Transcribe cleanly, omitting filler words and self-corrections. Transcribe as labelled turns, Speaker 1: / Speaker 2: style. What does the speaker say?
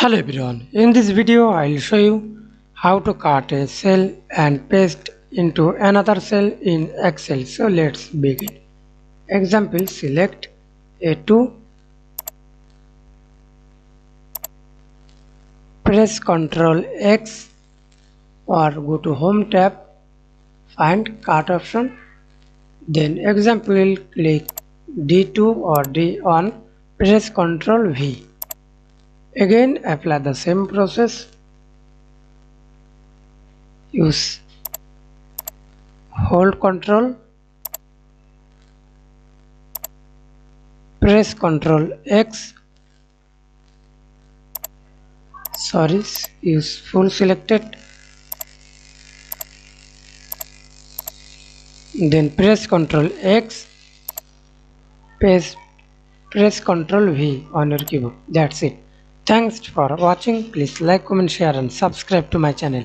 Speaker 1: Hello everyone, in this video I will show you how to cut a cell and paste into another cell in Excel. So let's begin. Example, select A2, press Ctrl X or go to Home tab, find cut option. Then example will click D2 or D1, press Ctrl V. Again apply the same process. Use hold Ctrl, press Ctrl X, use full selected, then press Ctrl X, press Ctrl V on your keyboard. That's it. Thanks for watching. Please like, comment, share and subscribe to my channel.